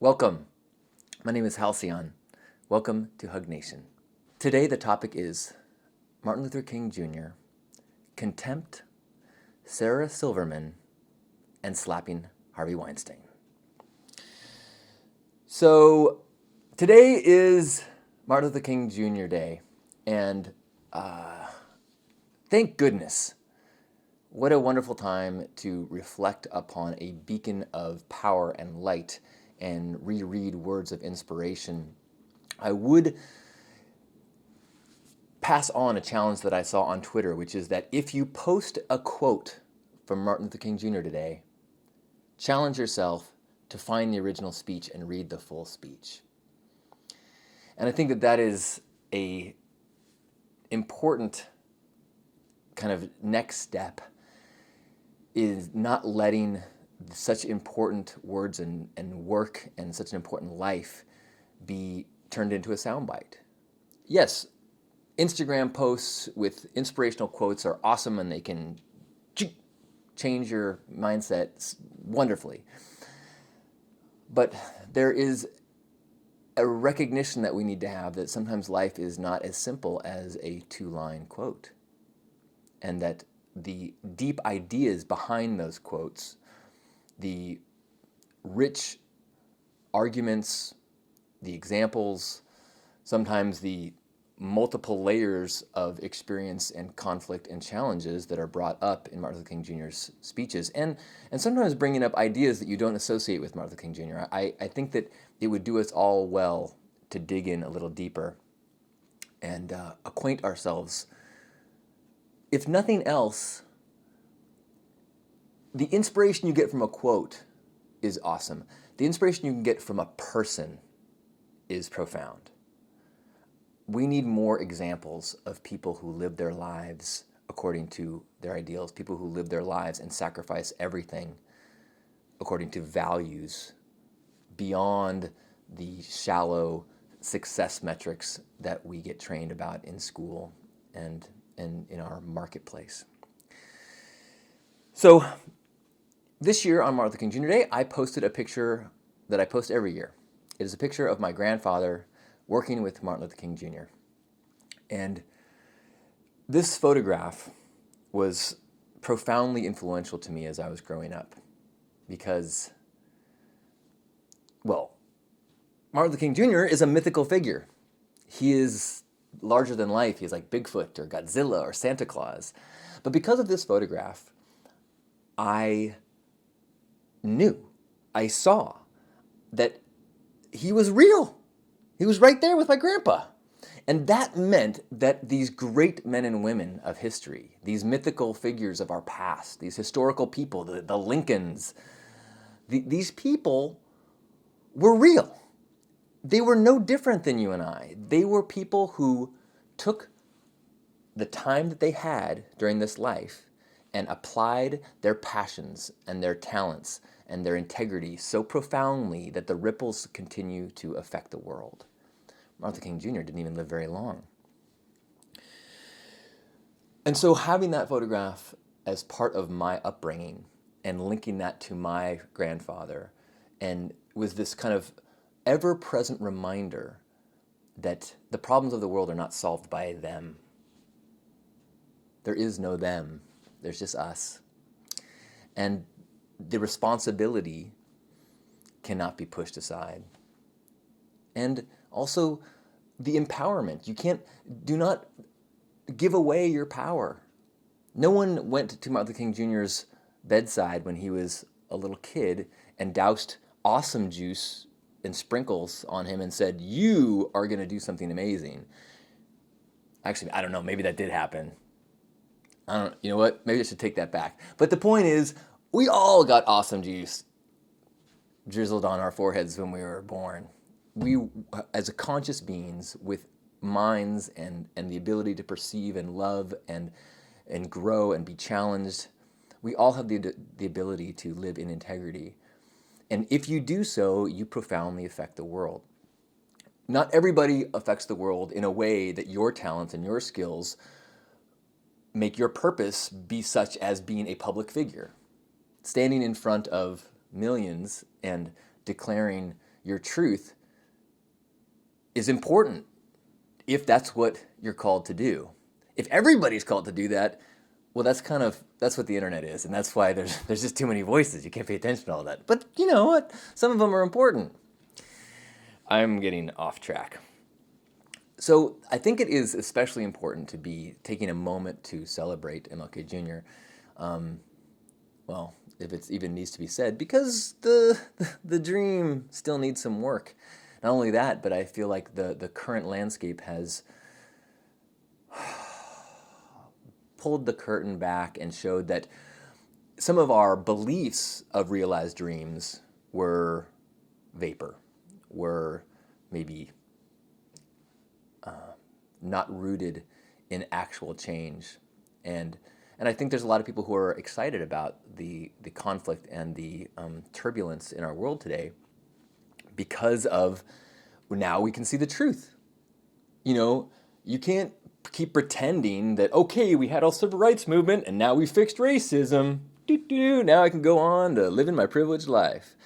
Welcome. My name is Halcyon. Welcome to Hug Nation. Today the topic is Martin Luther King Jr., Contempt, Sarah Silverman, and slapping Harvey Weinstein. So today is Martin Luther King Jr. Day, and thank goodness. What a wonderful time to reflect upon a beacon of power and light and reread words of inspiration. I would pass on a challenge that I saw on Twitter, which is that if you post a quote from Martin Luther King Jr. today, challenge yourself to find the original speech and read the full speech. And I think that that is a important kind of next step, is not letting such important words and work and such an important life be turned into a soundbite. Yes, Instagram posts with inspirational quotes are awesome and they can change your mindset wonderfully. But there is a recognition that we need to have that sometimes life is not as simple as a two-line quote, and that the deep ideas behind those quotes, the rich arguments, the examples, sometimes the multiple layers of experience and conflict and challenges that are brought up in Martin Luther King Jr.'s speeches, and sometimes bringing up ideas that you don't associate with Martin Luther King Jr. I think that it would do us all well to dig in a little deeper and acquaint ourselves. If nothing else, the inspiration you get from a quote is awesome. The inspiration you can get from a person is profound. We need more examples of people who live their lives according to their ideals, people who live their lives and sacrifice everything according to values beyond the shallow success metrics that we get trained about in school and in our marketplace. So this year on Martin Luther King Jr. Day, I posted a picture that I post every year. It is a picture of my grandfather working with Martin Luther King Jr. And this photograph was profoundly influential to me as I was growing up because, well, Martin Luther King Jr. is a mythical figure. He is larger than life. He's like Bigfoot or Godzilla or Santa Claus. But because of this photograph, I saw that he was real. He was right there with my grandpa. And that meant that these great men and women of history, these mythical figures of our past, these historical people, the Lincolns, these people were real. They were no different than you and I. They were people who took the time that they had during this life and applied their passions and their talents and their integrity so profoundly that the ripples continue to affect the world. Martin Luther King Jr. didn't even live very long. And so having that photograph as part of my upbringing and linking that to my grandfather, and was this kind of ever-present reminder that the problems of the world are not solved by them. There is no them. There's just us. And the responsibility cannot be pushed aside. And also the empowerment. Do not give away your power. No one went to Martin Luther King Jr.'s bedside when he was a little kid and doused awesome juice and sprinkles on him and said, "You are going to do something amazing." Actually, I don't know. Maybe that did happen. You know what? Maybe I should take that back. But the point is, we all got awesome juice drizzled on our foreheads when we were born. We, as a conscious beings with minds and the ability to perceive and love and grow and be challenged, we all have the ability to live in integrity. And if you do so, you profoundly affect the world. Not everybody affects the world in a way that your talents and your skills make your purpose be such as being a public figure. Standing in front of millions and declaring your truth is important if that's what you're called to do. If everybody's called to do that, well, that's what the internet is, and that's why there's just too many voices. You can't pay attention to all that. But you know what? Some of them are important. I'm getting off track. So I think it is especially important to be taking a moment to celebrate MLK Jr. Well, if it even needs to be said, because the dream still needs some work. Not only that, but I feel like the current landscape has pulled the curtain back and showed that some of our beliefs of realized dreams were vapor, were maybe not rooted in actual change. And I think there's a lot of people who are excited about the conflict and the turbulence in our world today because of now we can see the truth. You know, you can't keep pretending that, okay, we had a civil rights movement and now we fixed racism. Now I can go on to living my privileged life.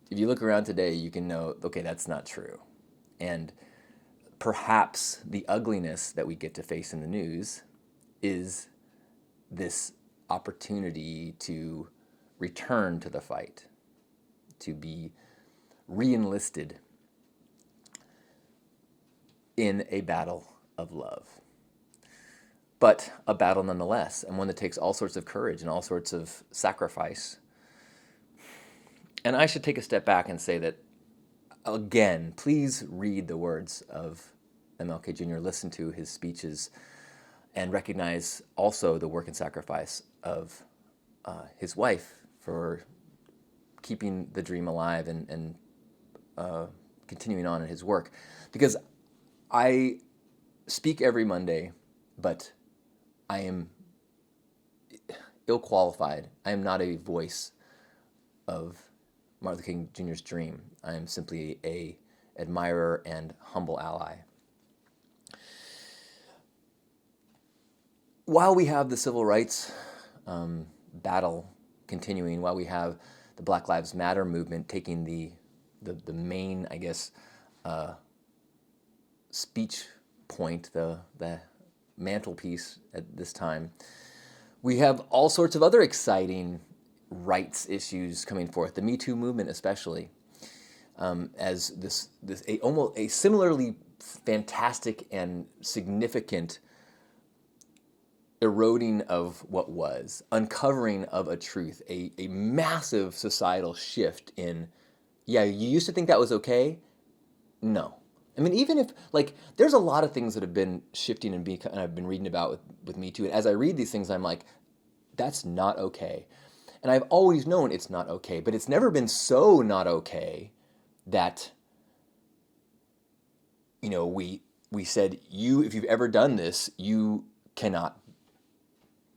If you look around today, you can know, okay, that's not true. And perhaps the ugliness that we get to face in the news is this opportunity to return to the fight, to be re-enlisted in a battle of love. But a battle nonetheless, and one that takes all sorts of courage and all sorts of sacrifice. And I should take a step back and say that, again, please read the words of MLK Jr., listen to his speeches, and recognize also the work and sacrifice of his wife for keeping the dream alive and continuing on in his work. Because I speak every Monday, but I am ill-qualified. I am not a voice of Martin Luther King Jr.'s dream. I am simply a admirer and humble ally. While we have the civil rights battle continuing, while we have the Black Lives Matter movement taking the main, I guess, speech point, the mantelpiece at this time, we have all sorts of other exciting rights issues coming forth. The Me Too movement, especially, as almost a similarly fantastic and significant eroding of what was, uncovering of a truth, a massive societal shift in, yeah, you used to think that was okay? No. I mean, even if, like, there's a lot of things that have been shifting and I've been reading about with Me Too, and as I read these things, I'm like, that's not okay. And I've always known it's not okay, but it's never been so not okay that, you know, we said, if you've ever done this, you cannot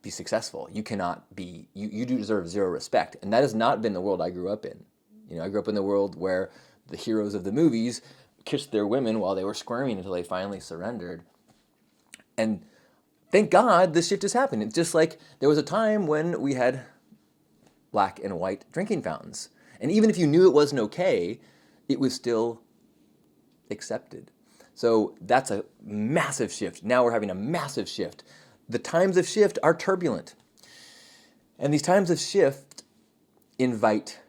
be successful. You cannot be, you do deserve zero respect. And that has not been the world I grew up in. You know, I grew up in the world where the heroes of the movies kissed their women while they were squirming until they finally surrendered. And thank God this shift has happened. It's just like there was a time when we had black and white drinking fountains. And even if you knew it wasn't okay, it was still accepted. So that's a massive shift. Now we're having a massive shift. The times of shift are turbulent. And these times of shift invite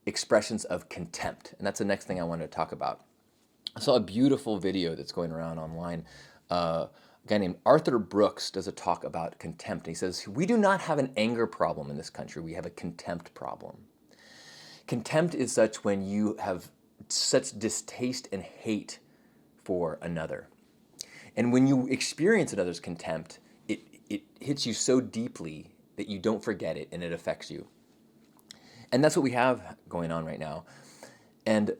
expressions of contempt. And that's the next thing I wanted to talk about. I saw a beautiful video that's going around online. A guy named Arthur Brooks does a talk about contempt. And he says, we do not have an anger problem in this country. We have a contempt problem. Contempt is such when you have such distaste and hate for another. And when you experience another's contempt, it hits you so deeply that you don't forget it and it affects you. And that's what we have going on right now. And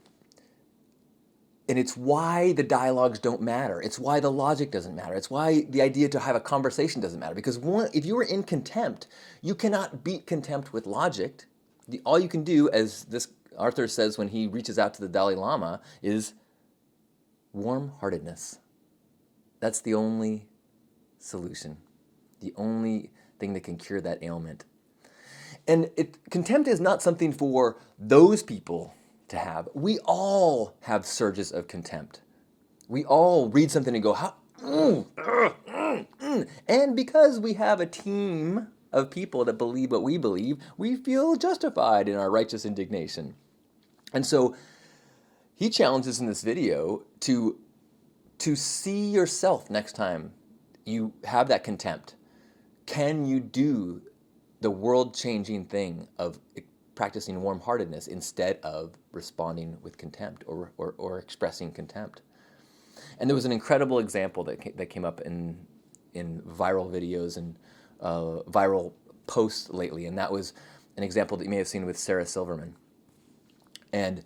it's why the dialogues don't matter. It's why the logic doesn't matter. It's why the idea to have a conversation doesn't matter. Because if you are in contempt, you cannot beat contempt with logic. All you can do, as this Arthur says when he reaches out to the Dalai Lama, is warm-heartedness. That's the only solution. The only thing that can cure that ailment. And contempt is not something for those people to have. We all have surges of contempt. We all read something and go, how? And because we have a team of people that believe what we believe, we feel justified in our righteous indignation. And so he challenges in this video to see yourself next time you have that contempt. Can you do the world-changing thing of practicing warm-heartedness instead of responding with contempt or expressing contempt? And there was an incredible example that came up in viral videos and viral posts lately, and that was an example that you may have seen with Sarah Silverman. And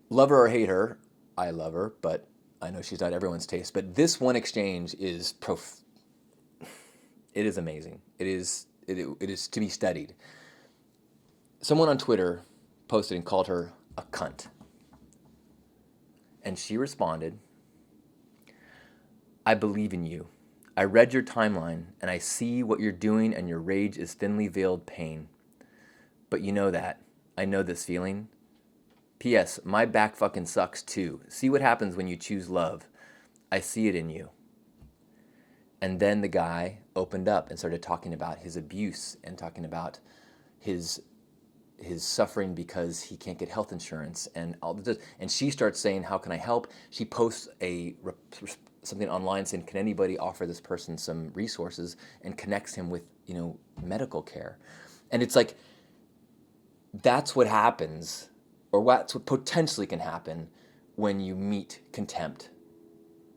love her or hate her, I love her, but I know she's not everyone's taste. But this one exchange is it is amazing. It is to be studied. Someone on Twitter posted and called her a cunt. And she responded, I believe in you. I read your timeline, and I see what you're doing, and your rage is thinly veiled pain. But you know that. I know this feeling. P.S. My back fucking sucks too. See what happens when you choose love. I see it in you. And then the guy opened up and started talking about his abuse and talking about his suffering because he can't get health insurance and all this. And she starts saying, how can I help? She posts something online saying, can anybody offer this person some resources, and connects him with, medical care. And it's like, that's what happens, or that's what potentially can happen when you meet contempt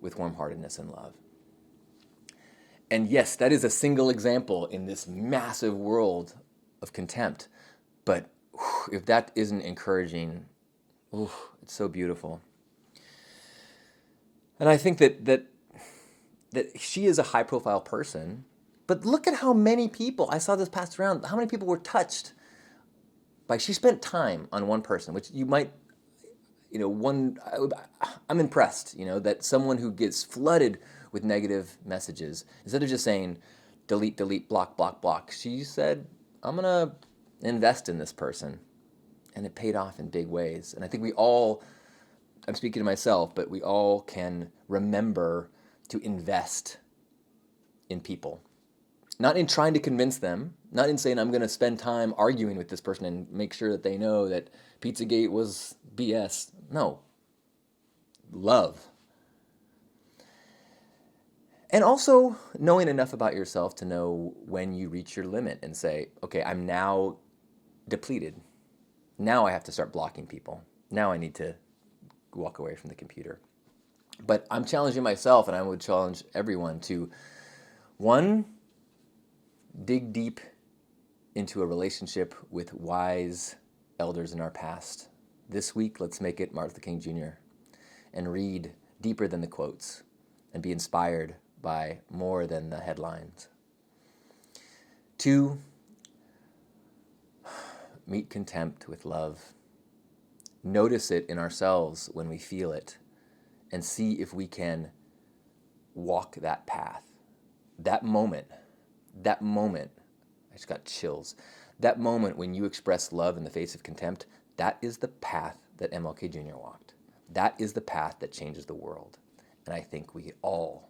with warm-heartedness and love. And yes, that is a single example in this massive world of contempt. But if that isn't encouraging, it's so beautiful. And I think that she is a high-profile person, but look at how many people, I saw this passed around, how many people were touched by, she spent time on one person, which you might, I'm impressed, that someone who gets flooded with negative messages, instead of just saying, delete, block, block, block, she said, I'm going to invest in this person. And it paid off in big ways. And I think we all, I'm speaking to myself, but we all can remember to invest in people. Not in trying to convince them, not in saying I'm going to spend time arguing with this person and make sure that they know that Pizzagate was BS. No. Love. And also knowing enough about yourself to know when you reach your limit and say, okay, I'm now depleted. Now I have to start blocking people. Now I need to walk away from the computer. But I'm challenging myself, and I would challenge everyone to, one, dig deep into a relationship with wise elders in our past. This week, let's make it Martin Luther King Jr. and read deeper than the quotes and be inspired by more than the headlines. Two, meet contempt with love. Notice it in ourselves when we feel it, and see if we can walk that path. That moment, I just got chills. That moment when you express love in the face of contempt, that is the path that MLK Jr. walked. That is the path that changes the world. And I think we all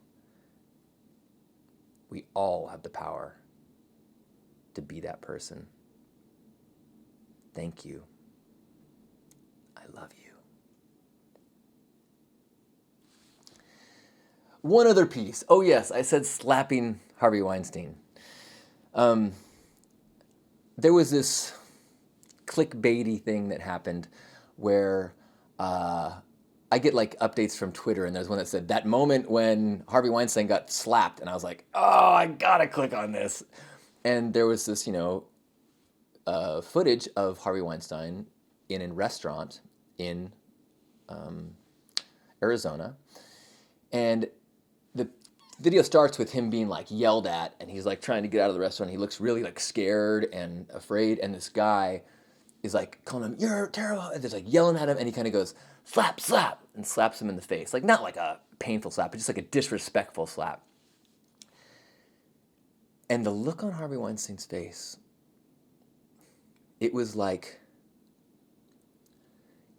have the power to be that person. Thank you. I love you. One other piece. Oh yes, I said slapping Harvey Weinstein. There was this clickbaity thing that happened where I get like updates from Twitter, and there's one that said that moment when Harvey Weinstein got slapped, and I was like, oh, I gotta click on this. And there was this, footage of Harvey Weinstein in a restaurant in Arizona, and the video starts with him being like yelled at, and he's like trying to get out of the restaurant. He looks really like scared and afraid, and this guy is like calling him, "You're terrible," and just like yelling at him, and he kind of goes, "Slap, slap," and slaps him in the face. Like not like a painful slap, but just like a disrespectful slap. And the look on Harvey Weinstein's face, it was like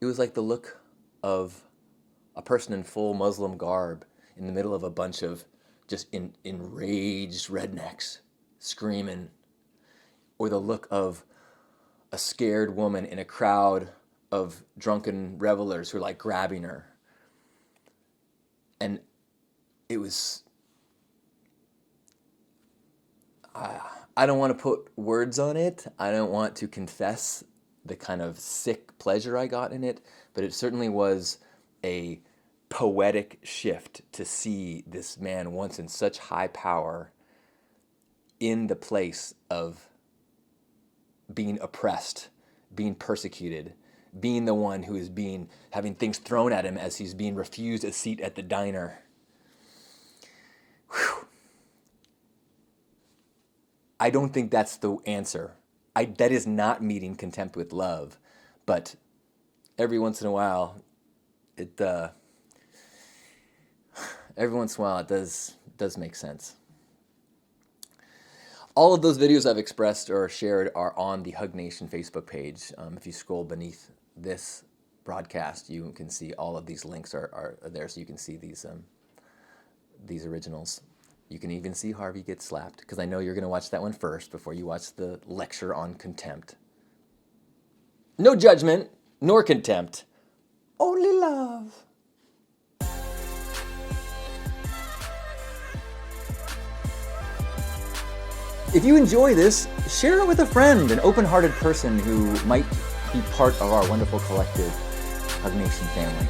It was like the look of a person in full Muslim garb in the middle of a bunch of just enraged rednecks screaming, or the look of a scared woman in a crowd of drunken revelers who are like grabbing her. And it was, I don't want to put words on it. I don't want to confess the kind of sick pleasure I got in it, but it certainly was a poetic shift to see this man once in such high power in the place of being oppressed, being persecuted, being the one who is having things thrown at him as he's being refused a seat at the diner. Whew. I don't think that's the answer. That is not meeting contempt with love, but every once in a while, it does make sense. All of those videos I've expressed or shared are on the Hug Nation Facebook page. If you scroll beneath this broadcast, you can see all of these links are there, so you can see these originals. You can even see Harvey get slapped, because I know you're going to watch that one first before you watch the lecture on contempt. No judgment, nor contempt, only love. If you enjoy this, share it with a friend, an open-hearted person who might be part of our wonderful collective Hug Nation family.